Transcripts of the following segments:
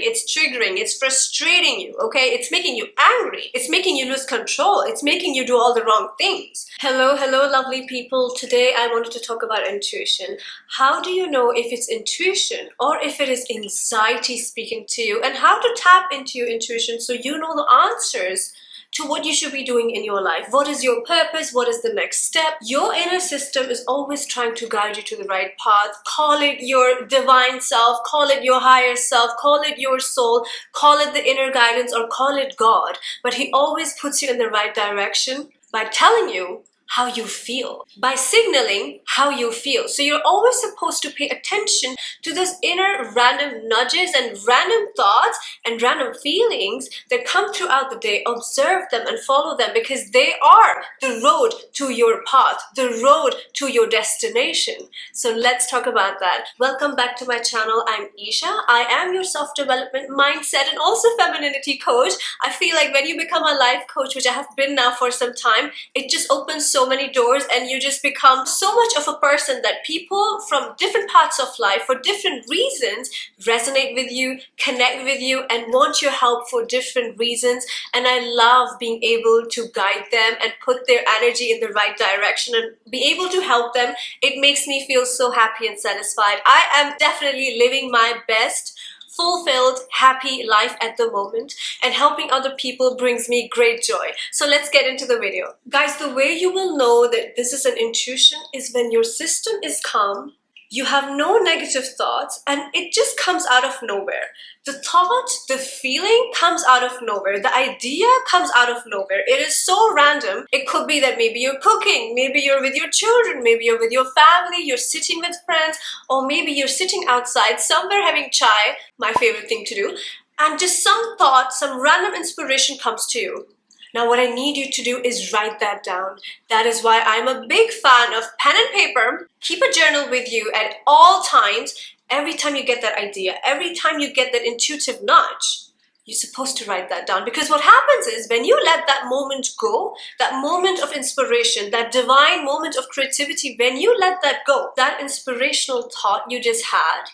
It's triggering, it's frustrating you, okay? It's making you angry. It's making you lose control. It's making you do all the wrong things. Hello, lovely people. Today I wanted to talk about intuition. How do you know if it's intuition or if it is anxiety speaking to you, and how to tap into your intuition so you know the answers to what you should be doing in your life. What is your purpose? What is the next step? Your inner system is always trying to guide you to the right path. Call it your divine self, call it your higher self, call it your soul, call it the inner guidance, or call it God. But he always puts you in the right direction by telling you how you feel, by signaling how you feel. So you're always supposed to pay attention to those inner random nudges and random thoughts and random feelings that come throughout the day. Observe them and follow them, because they are the road to your path, the road to your destination. So let's talk about that. Welcome back to my channel. I'm Esha. I am your self-development, mindset, and also femininity coach. I feel like when you become a life coach, which I have been now for some time, it just opens so many doors, and you just become so much of a person that people from different parts of life for different reasons resonate with you, connect with you, and want your help for different reasons. And I love being able to guide them and put their energy in the right direction and be able to help them. It makes me feel so happy and satisfied. I am definitely living my best, fulfilled, happy life at the moment, and helping other people brings me great joy. So let's get into the video. Guys, the way you will know that this is an intuition is when your system is calm, you have no negative thoughts, and it just comes out of nowhere. The thought, the feeling comes out of nowhere. The idea comes out of nowhere. It is so random. It could be that maybe you're cooking, maybe you're with your children, maybe you're with your family, you're sitting with friends, or maybe you're sitting outside somewhere having chai, my favorite thing to do, and just some thought, some random inspiration comes to you. Now what I need you to do is write that down. That is why I'm a big fan of pen and paper. Keep a journal with you at all times. Every time you get that idea, every time you get that intuitive nudge, you're supposed to write that down. Because what happens is when you let that moment go, that moment of inspiration, that divine moment of creativity, when you let that go, that inspirational thought you just had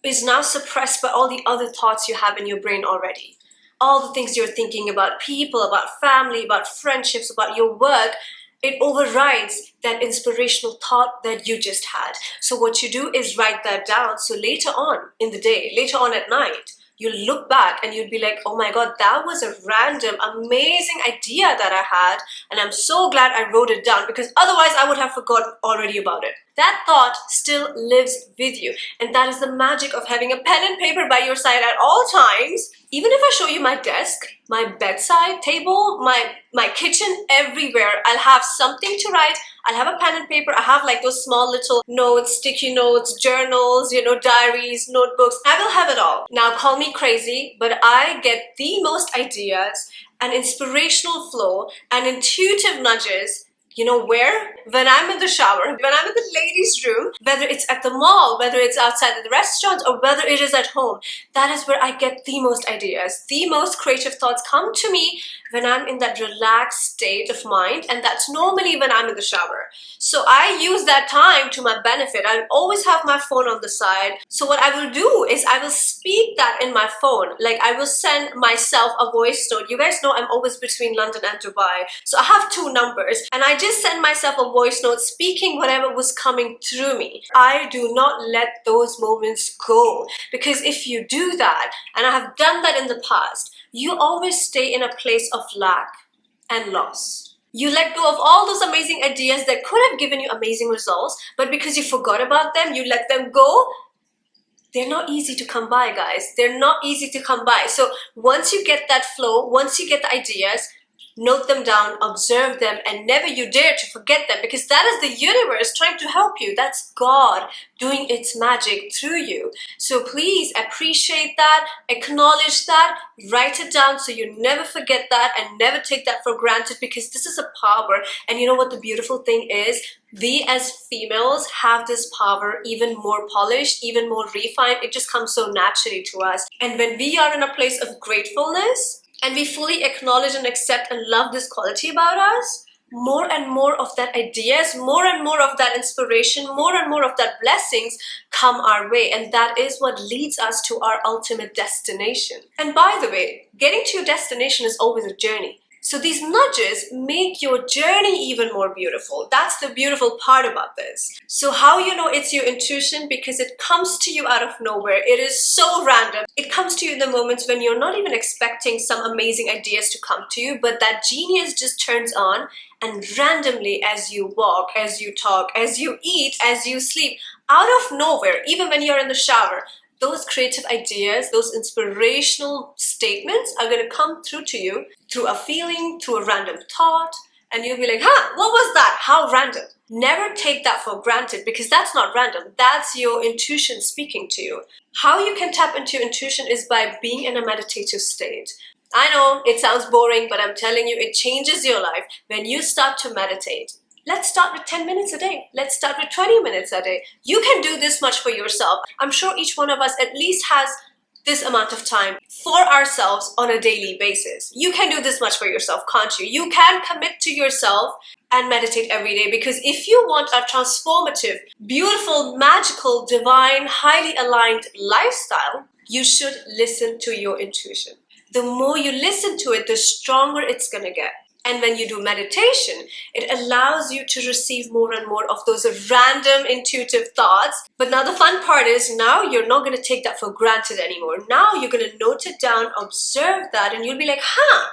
is now suppressed by all the other thoughts you have in your brain already. All the things you're thinking about people, about family, about friendships, about your work, it overrides that inspirational thought that you just had. So what you do is write that down. So later on in the day, later on at night, you'll look back and you'll be like, oh my God, that was a random, amazing idea that I had. And I'm so glad I wrote it down, because otherwise I would have forgotten already about it. That thought still lives with you. And that is the magic of having a pen and paper by your side at all times. Even if I show you my desk, my bedside table, my kitchen, everywhere, I'll have something to write. I'll have a pen and paper. I have like those small little notes, sticky notes, journals, diaries, notebooks. I will have it all. Now call me crazy, but I get the most ideas, an inspirational flow, and intuitive nudges. You know where? When I'm in the shower, when I'm in the ladies' room, whether it's at the mall, whether it's outside of the restaurant, or whether it is at home. That is where I get the most ideas. The most creative thoughts come to me when I'm in that relaxed state of mind, and that's normally when I'm in the shower. So I use that time to my benefit. I always have my phone on the side. So what I will do is I will speak that in my phone. Like I will send myself a voice note. You guys know I'm always between London and Dubai. So I have two numbers, and I just send myself a voice note speaking whatever was coming through me. I do not let those moments go, because if you do that, and I have done that in the past, you always stay in a place of lack and loss. You let go of all those amazing ideas that could have given you amazing results, but because you forgot about them, you let them go. They're not easy to come by, guys. They're not easy to come by. So once you get that flow, once you get the ideas, note them down, observe them, and never you dare to forget them, because that is the universe trying to help you. That's God doing its magic through you. So please appreciate that, acknowledge that, write it down so you never forget that and never take that for granted, because this is a power. And you know what the beautiful thing is? We as females have this power even more polished, even more refined. It just comes so naturally to us. And when we are in a place of gratefulness, and we fully acknowledge and accept and love this quality about us, more and more of that ideas, more and more of that inspiration, more and more of that blessings come our way. And that is what leads us to our ultimate destination. And by the way, getting to your destination is always a journey. So these nudges make your journey even more beautiful. That's the beautiful part about this. So how you know it's your intuition? Because it comes to you out of nowhere. It is so random. It comes to you in the moments when you're not even expecting some amazing ideas to come to you, but that genius just turns on, and randomly, as you walk, as you talk, as you eat, as you sleep, out of nowhere, even when you're in the shower, those creative ideas, those inspirational statements are going to come through to you through a feeling, through a random thought, and you'll be like, huh, what was that? How random. Never take that for granted, because that's not random. That's your intuition speaking to you. How you can tap into your intuition is by being in a meditative state. I know it sounds boring, but I'm telling you, it changes your life when you start to meditate. Let's start with 10 minutes a day. Let's start with 20 minutes a day. You can do this much for yourself. I'm sure each one of us at least has this amount of time for ourselves on a daily basis. You can do this much for yourself, can't you? You can commit to yourself and meditate every day, because if you want a transformative, beautiful, magical, divine, highly aligned lifestyle, you should listen to your intuition. The more you listen to it, the stronger it's going to get. And when you do meditation, it allows you to receive more and more of those random intuitive thoughts. But now the fun part is, now you're not going to take that for granted anymore. Now you're going to note it down, observe that, and you'll be like, huh,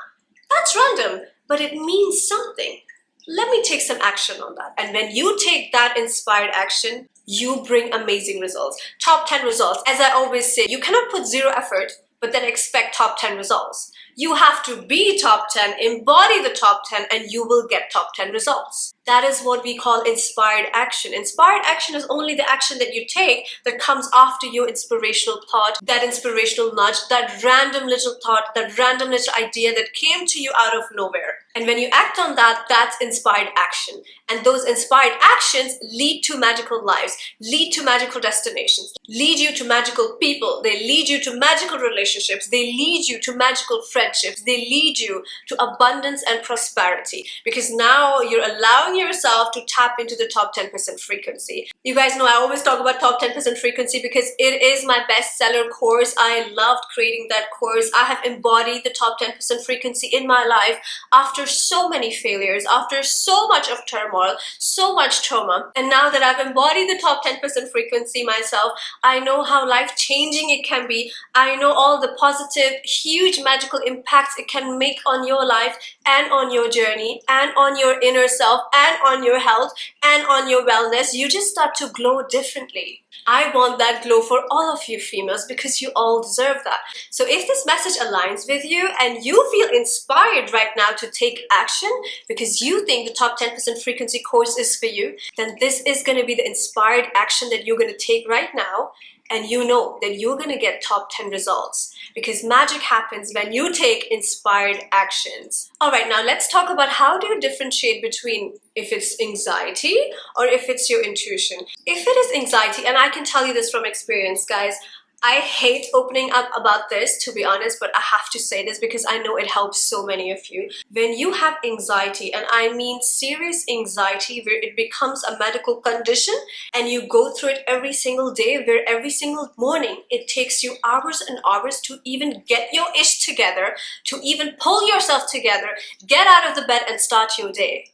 that's random, but it means something. Let me take some action on that. And when you take that inspired action, you bring amazing results. Top 10 results. As I always say, you cannot put zero effort but then expect top 10 results. You have to be top 10, embody the top 10, and you will get top 10 results. That is what we call inspired action. Inspired action is only the action that you take that comes after your inspirational thought, that inspirational nudge, that random little thought, that random little idea that came to you out of nowhere. And when you act on that, that's inspired action. And those inspired actions lead to magical lives, lead to magical destinations, lead you to magical people, they lead you to magical relationships, they lead you to magical friendships, they lead you to abundance and prosperity. Because now you're allowing yourself to tap into the top 10% frequency. You guys know I always talk about top 10% frequency because it is my bestseller course. I loved creating that course. I have embodied the top 10% frequency in my life after so many failures, after so much of turmoil, so much trauma. And now that I've embodied the top 10% frequency myself, I know how life-changing it can be. I know all the positive, huge, magical impacts it can make on your life and on your journey and on your inner self and on your health and on your wellness. You just start to glow differently. I want that glow for all of you females because you all deserve that. So if this message aligns with you and you feel inspired right now to take action because you think the top 10% frequency course is for you, then this is going to be the inspired action that you're going to take right now. And you know that you're going to get top 10 results because magic happens when you take inspired actions. All right, now let's talk about how do you differentiate between if it's anxiety or if it's your intuition. If it is anxiety, and I can tell you this from experience, guys, I hate opening up about this, to be honest, but I have to say this because I know it helps so many of you. When you have anxiety, and I mean serious anxiety where it becomes a medical condition and you go through it every single day, where every single morning it takes you hours and hours to even get your ish together, to even pull yourself together, get out of the bed and start your day.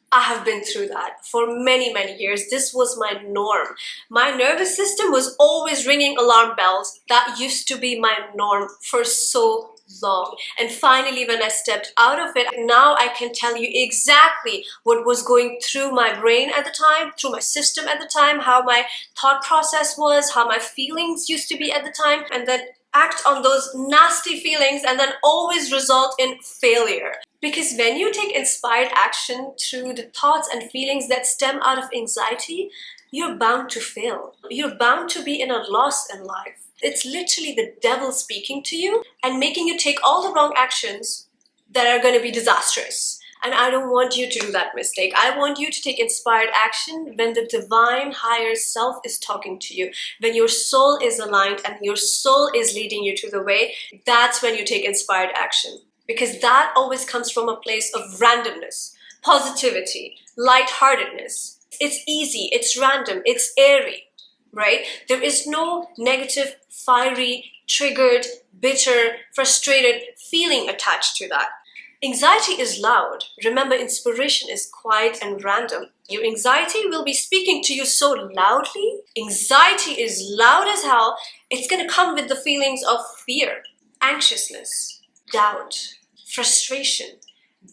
I have been through that for many, many years. This was my norm. My nervous system was always ringing alarm bells. That used to be my norm for so long. And finally, when I stepped out of it, now I can tell you exactly what was going through my brain at the time, through my system at the time, how my thought process was, how my feelings used to be at the time, and then act on those nasty feelings and then always result in failure. Because when you take inspired action through the thoughts and feelings that stem out of anxiety, you're bound to fail. You're bound to be in a loss in life. It's literally the devil speaking to you and making you take all the wrong actions that are going to be disastrous. And I don't want you to do that mistake. I want you to take inspired action when the divine higher self is talking to you. When your soul is aligned and your soul is leading you to the way, that's when you take inspired action. Because that always comes from a place of randomness. positivity, lightheartedness. It's easy, it's random, it's airy, right? There is no negative, fiery, triggered, bitter, frustrated feeling attached to that. Anxiety is loud. Remember, inspiration is quiet and random. Your anxiety will be speaking to you so loudly. Anxiety is loud as hell. It's going to come with the feelings of fear, anxiousness, doubt, frustration,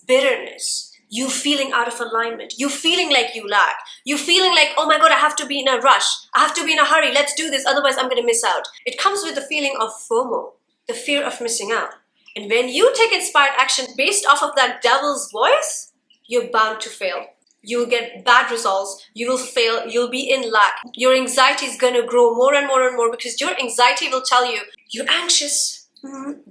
bitterness, you feeling out of alignment, you feeling like you lack, you feeling like, oh my god, I have to be in a rush, I have to be in a hurry, let's do this, otherwise I'm going to miss out. It comes with the feeling of FOMO, the fear of missing out. And when you take inspired action based off of that devil's voice, you're bound to fail. You'll get bad results, you will fail, you'll be in lack. Your anxiety is going to grow more and more and more because your anxiety will tell you, you're anxious,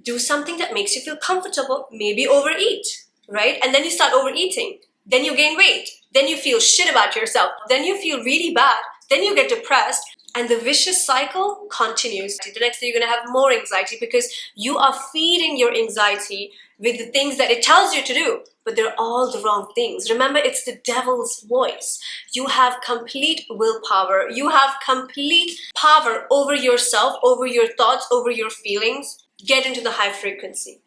do something that makes you feel comfortable, maybe overeat, right? And then you start overeating, then you gain weight, then you feel shit about yourself, then you feel really bad, then you get depressed, and the vicious cycle continues. The next day you're going to have more anxiety because you are feeding your anxiety with the things that it tells you to do, but they're all the wrong things. Remember, it's the devil's voice. You have complete willpower. You have complete power over yourself, over your thoughts, over your feelings. Get into the high frequency.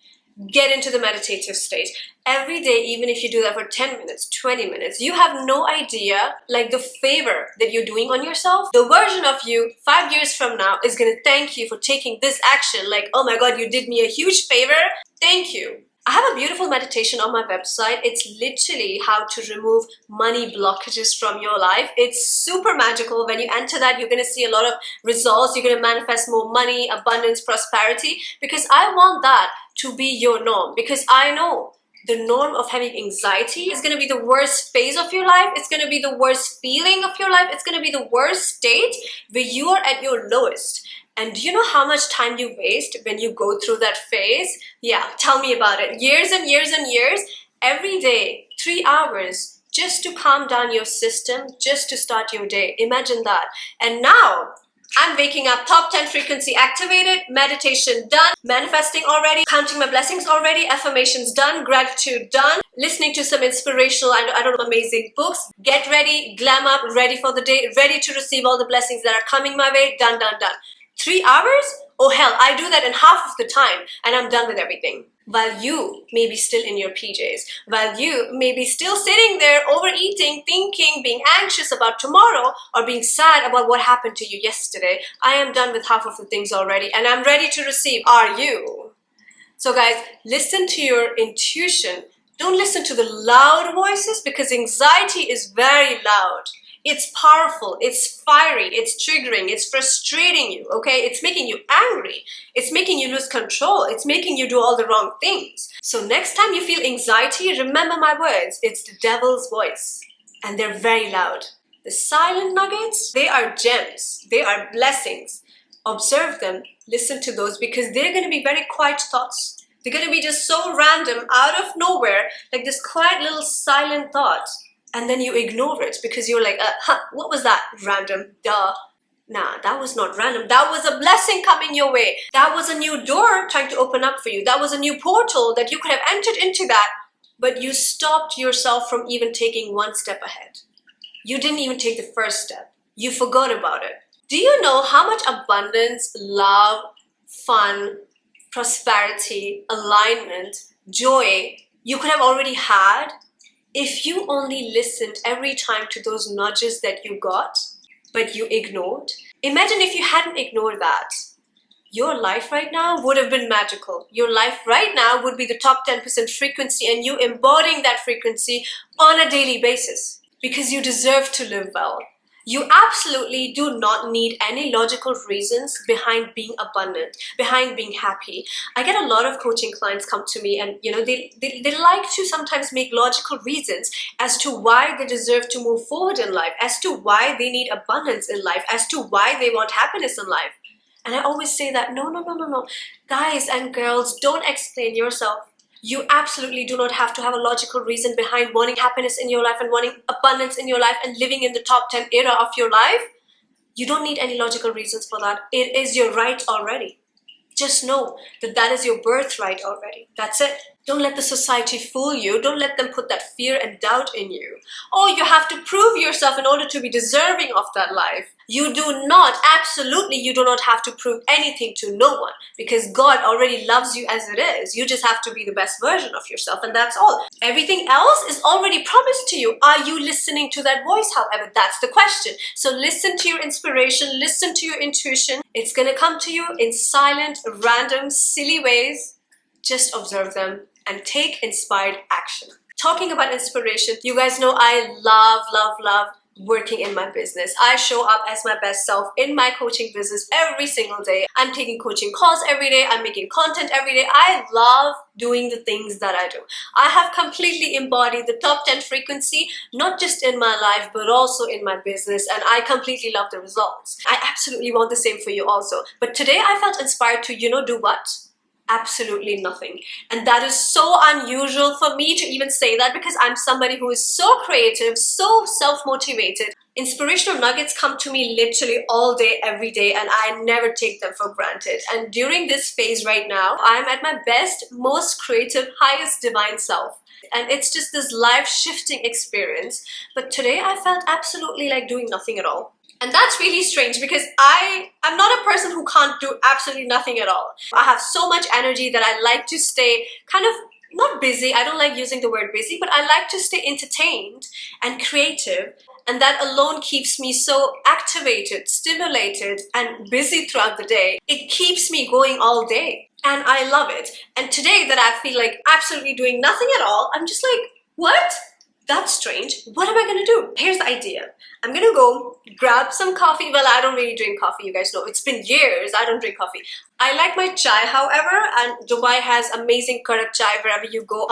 Get into the meditative state. Every day, even if you do that for 10 minutes, 20 minutes, you have no idea, like the favor that you're doing on yourself. The version of you 5 years from now is going to thank you for taking this action. Like, oh my god, you did me a huge favor. Thank you. I have a beautiful meditation on my website. It's literally how to remove money blockages from your life. It's super magical. When you enter that, you're going to see a lot of results. You're going to manifest more money, abundance, prosperity, because I want that to be your norm, because I know the norm of having anxiety is going to be the worst phase of your life. It's going to be the worst feeling of your life. It's going to be the worst state where you are at your lowest. And do you know how much time you waste when you go through that phase? Yeah, tell me about it. Years and years and years, every day, 3 hours, just to calm down your system, just to start your day. Imagine that. And now, I'm waking up, top 10 frequency activated, meditation done, manifesting already, counting my blessings already, affirmations done, gratitude done, listening to some inspirational and amazing books. Get ready, glam up, ready for the day, ready to receive all the blessings that are coming my way. Done, done, done. 3 hours? Oh hell, I do that in half of the time and I'm done with everything. While you may be still in your PJs, while you may be still sitting there overeating, thinking, being anxious about tomorrow, or being sad about what happened to you yesterday, I am done with half of the things already and I'm ready to receive. Are you? So guys, listen to your intuition. Don't listen to the loud voices because anxiety is very loud. It's powerful, it's fiery, it's triggering, it's frustrating you, okay? It's making you angry. It's making you lose control. It's making you do all the wrong things. So next time you feel anxiety, remember my words. It's the devil's voice. And they're very loud. The silent nuggets, they are gems. They are blessings. Observe them, listen to those because they're going to be very quiet thoughts. They're going to be just so random, out of nowhere, like this quiet little silent thought. And then you ignore it because you're like, what was that? Random, duh. Nah, that was not random. That was a blessing coming your way. That was a new door trying to open up for you. That was a new portal that you could have entered into that. But you stopped yourself from even taking one step ahead. You didn't even take the first step. You forgot about it. Do you know how much abundance, love, fun, prosperity, alignment, joy you could have already had if you only listened every time to those nudges that you got, but you ignored? Imagine if you hadn't ignored that. Your life right now would have been magical. Your life right now would be the top 10% frequency and you embodying that frequency on a daily basis because you deserve to live well. You absolutely do not need any logical reasons behind being abundant, behind being happy. I get a lot of coaching clients come to me and they like to sometimes make logical reasons as to why they deserve to move forward in life, as to why they need abundance in life, as to why they want happiness in life. And I always say that, no. Guys and girls, don't explain yourself. You absolutely do not have to have a logical reason behind wanting happiness in your life and wanting abundance in your life and living in the top 10 era of your life. You don't need any logical reasons for that. It is your right already. Just know that that is your birthright already. That's it. Don't let the society fool you. Don't let them put that fear and doubt in you. Oh, you have to prove yourself in order to be deserving of that life. You do not, absolutely, you do not have to prove anything to no one, because God already loves you as it is. You just have to be the best version of yourself, and that's all. Everything else is already promised to you. Are you listening to that voice, however? That's the question. So listen to your inspiration, listen to your intuition. It's gonna come to you in silent, random, silly ways. Just observe them and take inspired action. Talking about inspiration, you guys know I love working in my business. I show up as my best self in my coaching business every single day. I'm taking coaching calls every day. I'm making content every day. I love doing the things that I do. I have completely embodied the top 10 frequency, not just in my life, but also in my business. And I completely love the results. I absolutely want the same for you also. But today I felt inspired to, do what? Absolutely nothing. And that is so unusual for me to even say that, because I'm somebody who is so creative, so self-motivated. Inspirational nuggets come to me literally all day, every day, and I never take them for granted. And during this phase right now, I'm at my best, most creative, highest divine self. And it's just this life-shifting experience. But today I felt absolutely like doing nothing at all. And that's really strange, because I'm not a person who can't do absolutely nothing at all. I have so much energy that I like to stay kind of not busy. I don't like using the word busy, but I like to stay entertained and creative. And that alone keeps me so activated, stimulated, and busy throughout the day. It keeps me going all day. And I love it. And today that I feel like absolutely doing nothing at all, I'm just like, what? That's strange. What am I gonna do? Here's the idea. I'm gonna go grab some coffee. Well, I don't really drink coffee, you guys know. It's been years, I don't drink coffee. I like my chai, however, and Dubai has amazing karak chai wherever you go.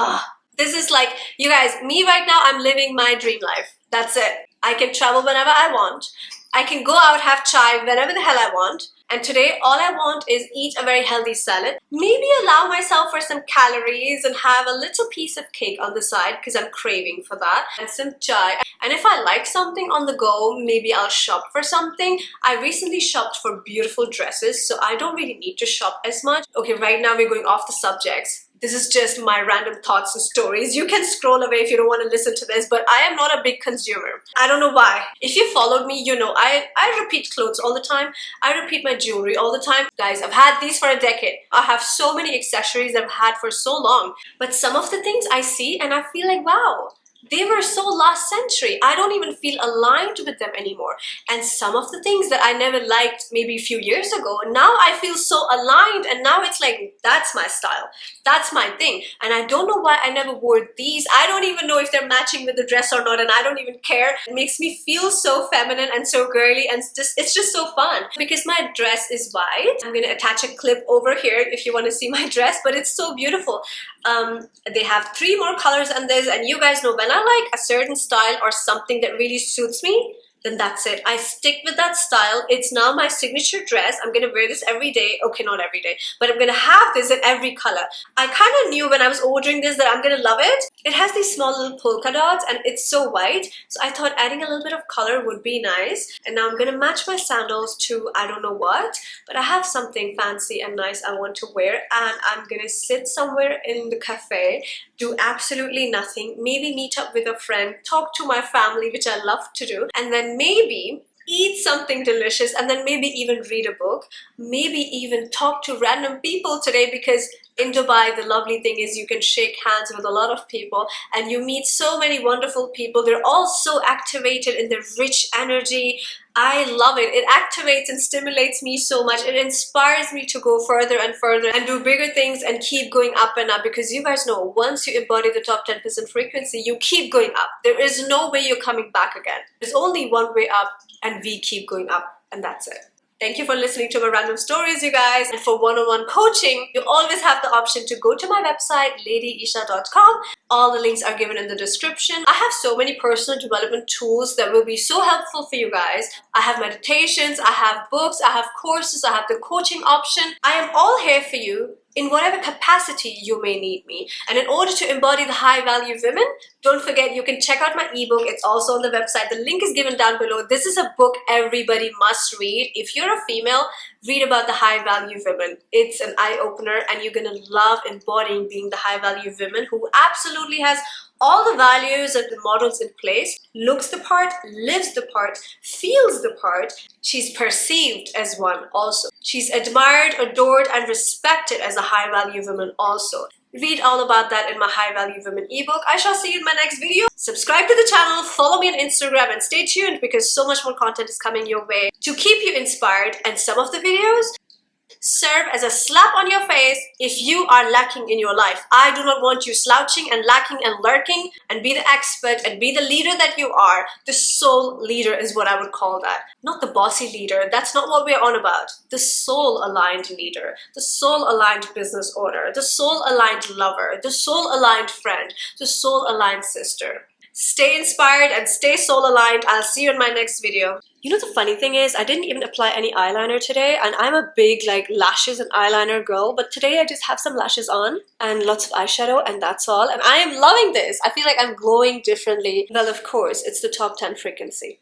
This is like, you guys, me right now, I'm living my dream life. That's it. I can travel whenever I want. I can go out, have chai whenever the hell I want. And today, all I want is eat a very healthy salad. Maybe allow myself for some calories and have a little piece of cake on the side, because I'm craving for that. And some chai. And if I like something on the go, maybe I'll shop for something. I recently shopped for beautiful dresses, so I don't really need to shop as much. Okay, right now we're going off the subjects. This is just my random thoughts and stories. You can scroll away if you don't want to listen to this, but I am not a big consumer. I don't know why. If you followed me, you know I repeat clothes all the time. I repeat my jewelry all the time. Guys, I've had these for a decade. I have so many accessories that I've had for so long. But some of the things I see and I feel like, wow, they were so last century. I don't even feel aligned with them anymore. And some of the things that I never liked maybe a few years ago, now I feel so aligned, and now it's like, that's my style. That's my thing. And I don't know why I never wore these. I don't even know if they're matching with the dress or not, and I don't even care. It makes me feel so feminine and so girly, and it's just so fun. Because my dress is white. I'm gonna attach a clip over here if you want to see my dress, but it's so beautiful. They have 3 more colors on this, and you guys know when I like a certain style or something that really suits me, then that's it. I stick with that style. It's now my signature dress. I'm gonna wear this every day. Okay, not every day, but I'm gonna have this in every color. I kind of knew when I was ordering this that I'm gonna love it. It has these small little polka dots and it's so white. So I thought adding a little bit of color would be nice. And now I'm gonna match my sandals to I don't know what, but I have something fancy and nice I want to wear. And I'm gonna sit somewhere in the cafe, do absolutely nothing, maybe meet up with a friend, talk to my family, which I love to do, and then maybe eat something delicious, and then maybe even read a book, maybe even talk to random people today, because in Dubai, the lovely thing is you can shake hands with a lot of people and you meet so many wonderful people. They're all so activated in their rich energy. I love it. It activates and stimulates me so much. It inspires me to go further and further and do bigger things and keep going up and up, because you guys know once you embody the top 10% frequency, you keep going up. There is no way you're coming back again. There's only one way up, and we keep going up, and that's it. Thank you for listening to my random stories, you guys. And for one-on-one coaching, you always have the option to go to my website, ladyesha.com. All the links are given in the description. I have so many personal development tools that will be so helpful for you guys. I have meditations, I have books, I have courses, I have the coaching option. I am all here for you in whatever capacity you may need me. And in order to embody the high value women, don't forget you can check out my ebook. It's also on the website. The link is given down below. This is a book everybody must read. If you're a female, Read about the high value women. It's an eye-opener, and you're gonna love embodying being the high value woman who absolutely has all the values and the models in place, looks the part, lives the part, feels the part. She's perceived as one also. She's admired, adored, and respected as a high value woman also. Read all about that in my High Value Women ebook. I shall see you in my next video. Subscribe to the channel, follow me on Instagram, and stay tuned because so much more content is coming your way to keep you inspired. And some of the videos serve as a slap on your face if you are lacking in your life. I do not want you slouching and lacking and lurking, and be the expert and be the leader that you are. The soul leader is what I would call that. Not the bossy leader. That's not what we're on about. The soul aligned leader, the soul aligned business owner, the soul aligned lover, the soul aligned friend, the soul aligned sister. Stay inspired and stay soul aligned. I'll see you in my next video. You know, the funny thing is, I didn't even apply any eyeliner today, and I'm a big like lashes and eyeliner girl, but today I just have some lashes on and lots of eyeshadow, and that's all. And I am loving this. I feel like I'm glowing differently. Well, of course, it's the top 10 frequency.